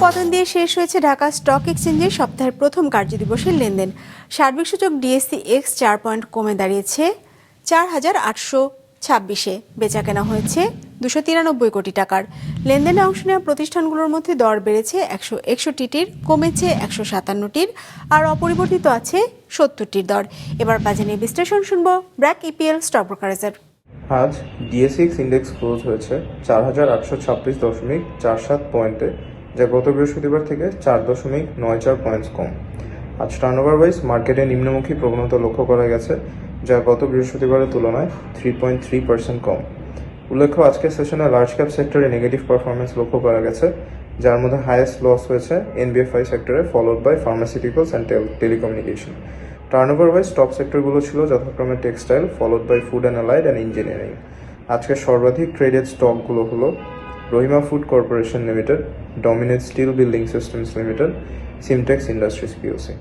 পতন দিয়ে শেষ হয়েছে ঢাকা স্টক এক্সচেঞ্জের সপ্তাহের প্রথম কার্যদিবসের লেনদেন। সার্বিক সূচক ডিএসসি এক্স 4 পয়েন্ট কমে দাঁড়িয়েছে 4,826-এ। বেচাকেনা হয়েছে 293 কোটি টাকার। লেনদেনে অংশ নেওয়া প্রতিষ্ঠানগুলোর মধ্যে দর বেড়েছে 161টির, কমেছে 157টির, আর অপরিবর্তিত আছে 70টির দর। এবার বাজার নিয়ে বিশ্লেষণ শুনবো ব্র্যাক ইপিএল স্টক ব্রোকারেজের। আজ ডিএসএক্স ইন্ডেক্স ক্লোজ হয়েছে 4,826.47 পয়েন্টে, যা গত বৃহস্পতিবার থেকে 4.94 পয়েন্টস কম। আজ টার্নওভার ওয়াইজ মার্কেটে নিম্নমুখী প্রবণতা লক্ষ্য করা গেছে, যা গত বৃহস্পতিবারের তুলনায় 3.3% কম। উল্লেখ্য, আজকের সেশনে লার্জ ক্যাপ সেক্টরে নেগেটিভ পারফরমেন্স লক্ষ্য করা গেছে, যার মধ্যে হাইয়েস্ট লস হয়েছে এনবিএফআই সেক্টরে, followed by pharmaceuticals and telecommunication. Turnover wise top সেক্টরগুলো ছিল যথাক্রমে textile, followed by food and allied and engineering. আজকের সর্বাধিক ট্রেডেড স্টকগুলো হলো Rahima food corporation limited, Dominage steel building systems limited, Simtex industries PLC.